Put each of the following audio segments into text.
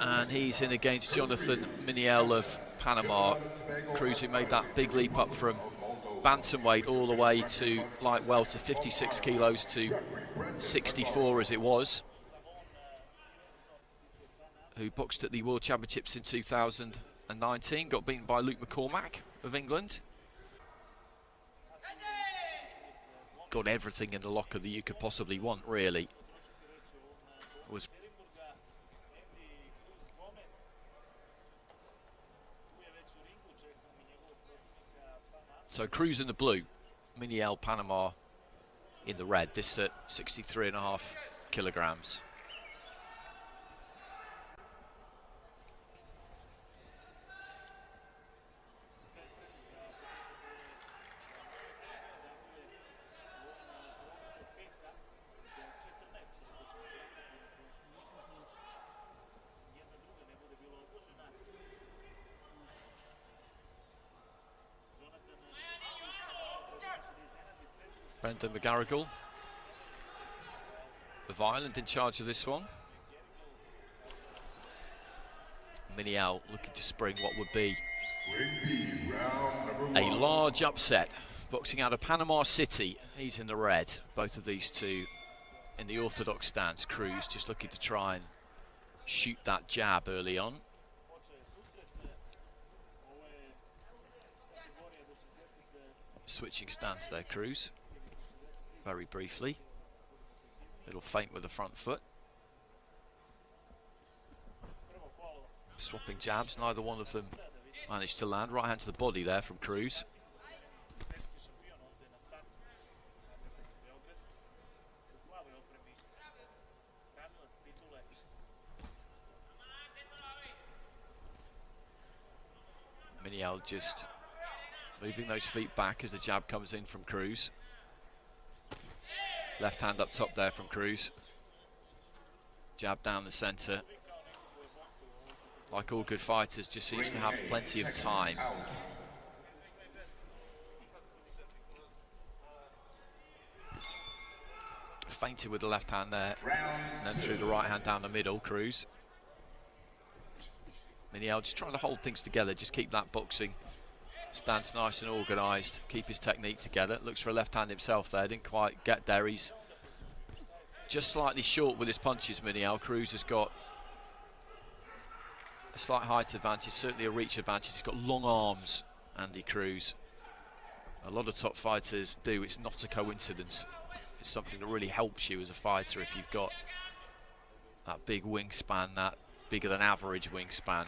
And he's in against Jonathan Miniel of Panama. Cruz, who made that big leap up from bantamweight all the way to light welter, 56 kilos to 64 as it was. Who boxed at the World Championships in 2019, got beaten by Luke McCormack of England. Got everything in the locker that you could possibly want, really. Was so Cruz in the blue, Miniel Panama in the red. This at 63.5 kilograms. Brendan McGarrigle, the Violent, in charge of this one. Miniel looking to spring what would be a large upset. Boxing out of Panama City, he's in the red. Both of these two in the orthodox stance. Cruz just looking to try and shoot that jab early on. Switching stance there, Cruz. Very briefly. Little feint with the front foot. Swapping jabs, neither one of them managed to land. Right hand to the body there from Cruz. Miniel just moving those feet back as the jab comes in from Cruz. Left hand up top there from Cruz. Jab down the centre. Like all good fighters, just seems to have plenty of time. Feinted with the left hand there. And then through the right hand down the middle, Cruz. Miniel just trying to hold things together, just keep that boxing stance nice and organised, keep his technique together. Looks for a left hand himself there, didn't quite get there. He's just slightly short with his punches, Miniel. Cruz has got a slight height advantage, certainly a reach advantage. He's got long arms, Andy Cruz. A lot of top fighters do. It's not a coincidence. It's something that really helps you as a fighter if you've got that big wingspan, that bigger than average wingspan.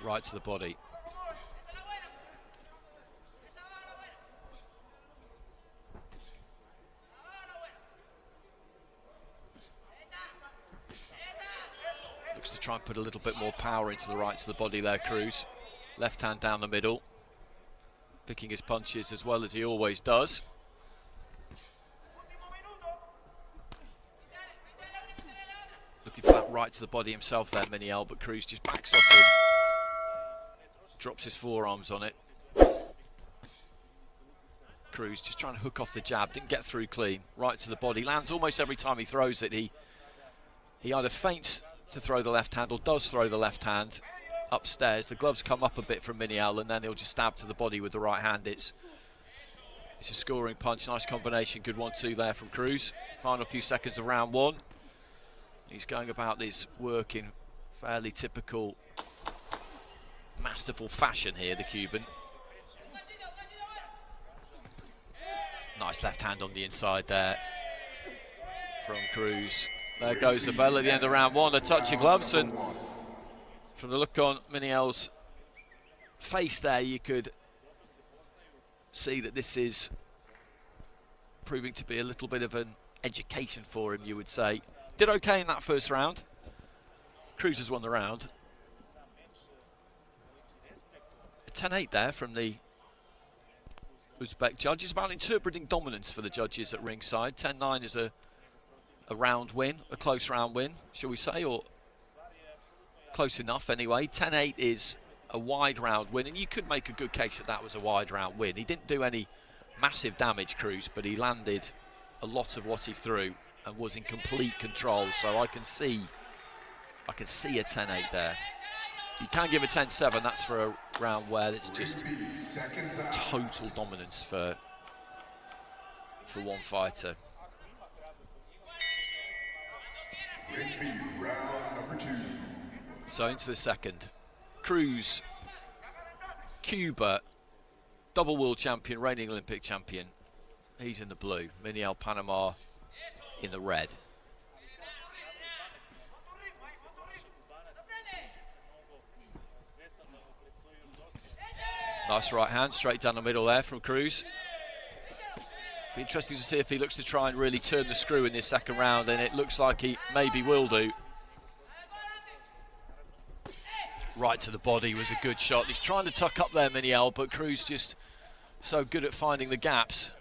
Right to the body. Looks to try and put a little bit more power into the right to the body there, Cruz. Left hand down the middle. Picking his punches as well as he always does. Looking for that right to the body himself there, Miniel, but Cruz just backs off him. Drops his forearms on it. Cruz just trying to hook off the jab, didn't get through clean. Right to the body, lands almost every time he throws it. He either feints to throw the left hand or does throw the left hand upstairs. The gloves come up a bit from Miniel and then he'll just stab to the body with the right hand. It's a scoring punch, nice combination, good 1-2 there from Cruz. Final few seconds of round one. He's going about this work in fairly typical, masterful fashion here, the Cuban. Nice left hand on the inside there from Cruz. There goes the bell at the end of round one. A touch of gloves, and from the look on Miniel's face there, you could see that this is proving to be a little bit of an education for him, you would say. Did okay in that first round. Cruz has won the round. A 10-8 there from the Uzbek judges, about interpreting dominance for the judges at ringside. 10-9 is a round win, a close round win, shall we say, or close enough anyway. 10-8 is a wide round win, and you could make a good case that that was a wide round win. He didn't do any massive damage, Cruz, but he landed a lot of what he threw and was in complete control. So I can see a 10-8 there. You can give a 10-7. That's for a round where it's just total dominance for one fighter. Round number 2. So into the second. Cruz, Cuba, double world champion, reigning Olympic champion. He's in the blue. Miniel, Panama in the red. Nice right hand, straight down the middle there from Cruz. Be interesting to see if he looks to try and really turn the screw in this second round, and it looks like he maybe will do. Right to the body was a good shot. He's trying to tuck up there, Miniel, but Cruz just so good at finding the gaps.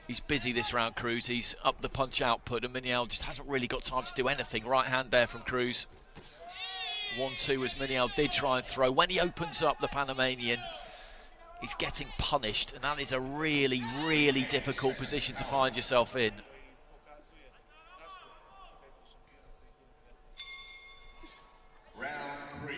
He's busy this round, Cruz. He's up the punch output, and Miniel just hasn't really got time to do anything. Right hand there from Cruz. 1-2 as Miniel did try and throw. When he opens up the Panamanian, he's getting punished, and that is a really, really difficult position to find yourself in. Round 3.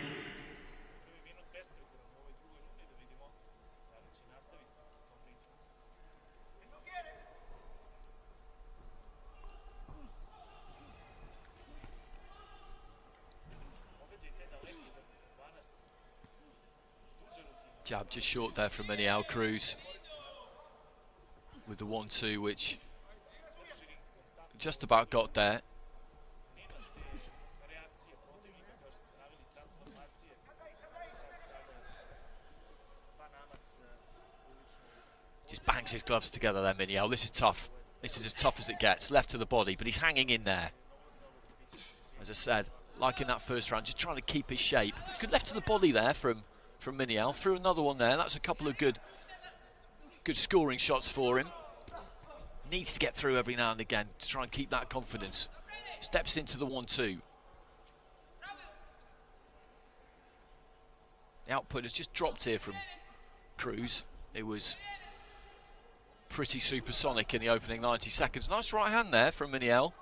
Jab just short there from Miniel. Cruz with the 1-2, which just about got there. Just bangs his gloves together there, Miniel. This is tough. This is as tough as it gets. Left to the body, but he's hanging in there. As I said, like in that first round, just trying to keep his shape. Good left to the body there from Miniel. Threw another one there. That's a couple of good scoring shots for him. Needs to get through every now and again to try and keep that confidence. Steps into the 1-2. The output has just dropped here from Cruz. It was pretty supersonic in the opening 90 seconds. Nice right hand there from Miniel.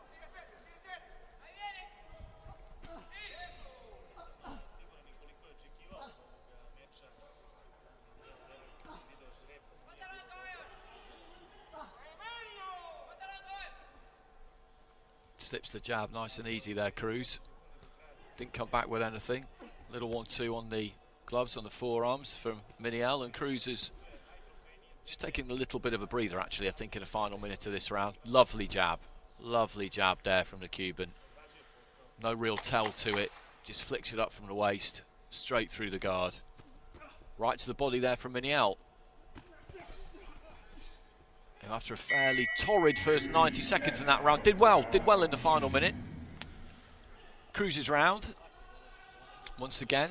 Slips the jab nice and easy there, Cruz. Didn't come back with anything. Little 1-2 on the gloves, on the forearms from Miniel, and Cruz is just taking a little bit of a breather, actually, I think, in the final minute of this round. Lovely jab there from the Cuban. No real tell to it, just flicks it up from the waist, straight through the guard. Right to the body there from Miniel. After a fairly torrid first 90 seconds in that round, did well in the final minute. Cruz's round, once again.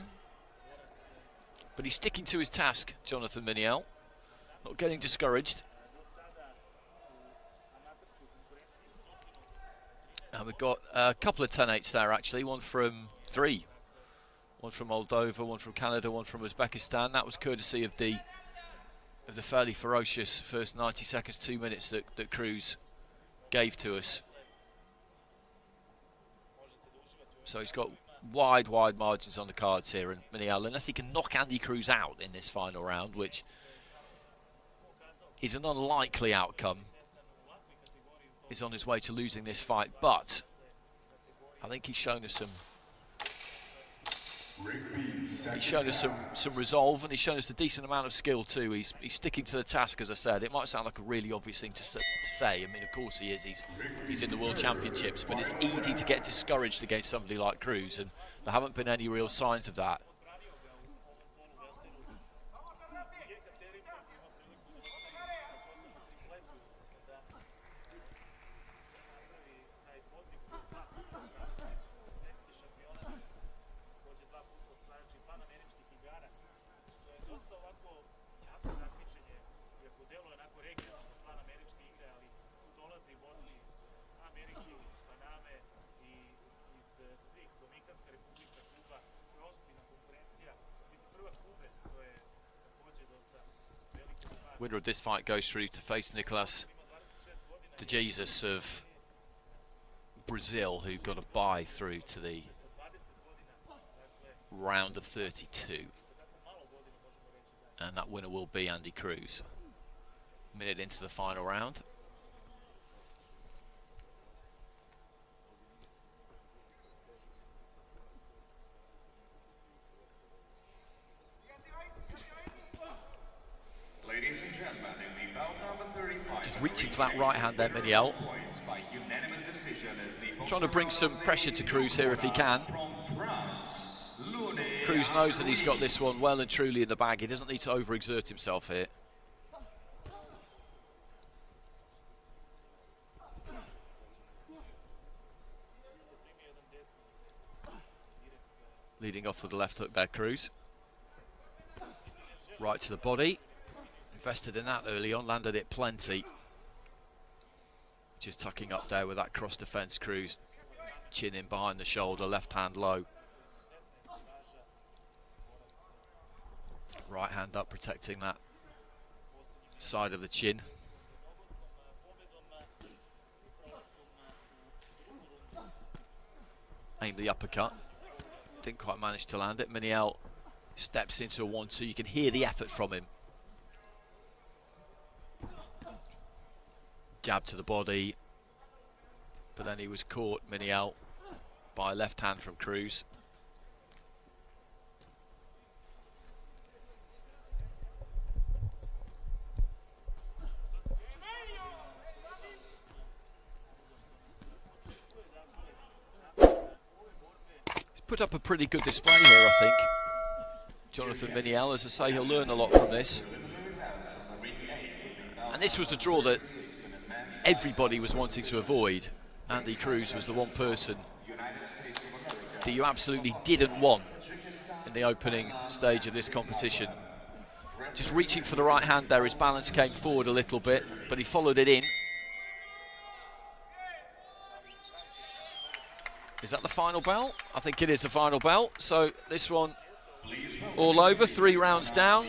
But he's sticking to his task, Jonathan Miniel. Not getting discouraged. And we've got a couple of 10-8s there, actually. One from 3. One from Moldova, one from Canada, one from Uzbekistan. That was courtesy of the fairly ferocious first 90 seconds, 2 minutes that Cruz gave to us. So he's got wide margins on the cards here, and Miniel, unless he can knock Andy Cruz out in this final round, which is an unlikely outcome, is on his way to losing this fight. But I think he's shown us some some resolve, and he's shown us a decent amount of skill too. He's sticking to the task, as I said. It might sound like a really obvious thing to say. I mean, of course he is. He's in the World Championships, but it's easy to get discouraged against somebody like Cruz, and there haven't been any real signs of that. Winner of this fight goes through to face Nicolas de Jesus of Brazil, who got a bye through to the round of 32. And that winner will be Andy Cruz. Minute into the final round. Ladies and gentlemen, in the bout number 35, just reaching for that right hand there, Miniel. Trying to bring some pressure to Cruz here if he can. Cruz knows that he's got this one well and truly in the bag. He doesn't need to overexert himself here. Leading off with the left hook there, Cruz. Right to the body. Invested in that early on, landed it plenty. Just tucking up there with that cross defense, Cruz. Chin in behind the shoulder, left hand low. Right hand up, protecting that side of the chin. Aimed the uppercut. Didn't quite manage to land it. Miniel steps into a 1-2. You can hear the effort from him. Jab to the body. But then he was caught, Miniel, by a left hand from Cruz. Put up a pretty good display here, I think. Jonathan Miniel, as I say, he'll learn a lot from this. And this was the draw that everybody was wanting to avoid. Andy Cruz was the one person that you absolutely didn't want in the opening stage of this competition. Just reaching for the right hand there, his balance came forward a little bit, but he followed it in. Is that the final bell? I think it is the final bell. So this one all over, 3 rounds down.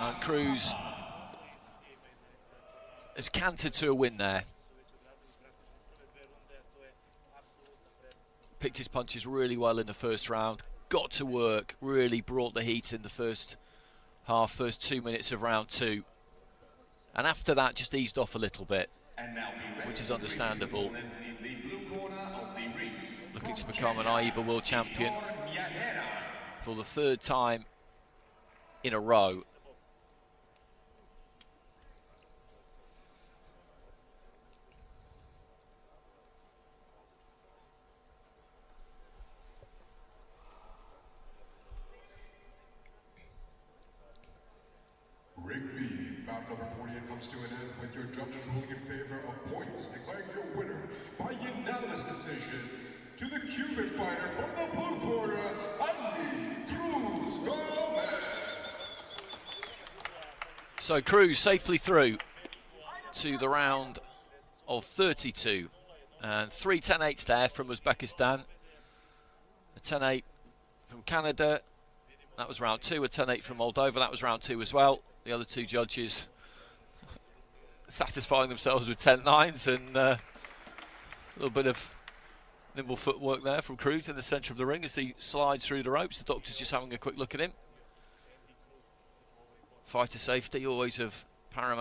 And Cruz has cantered to a win there. Picked his punches really well in the first round. Got to work, really brought the heat in the first half, first 2 minutes of round 2. And after that, just eased off a little bit, which is understandable. Looking to become an AIBA World Champion for the 3rd time in a row. Rigby, bout number 48 comes to an end with your judges ruling in favor of points, declaring your winner by unanimous decision to the Cuban fighter from the blue corner, Andy Cruz. So Cruz safely through to the round of 32, and 3 10-8s there from Uzbekistan, a 10-8 from Canada, that was round 2, a 10-8 from Moldova, that was round 2 as well. The other 2 judges satisfying themselves with 10-9s, and a little bit of nimble footwork there from Cruz in the centre of the ring as he slides through the ropes. The doctor's just having a quick look at him. Fighter safety always of paramount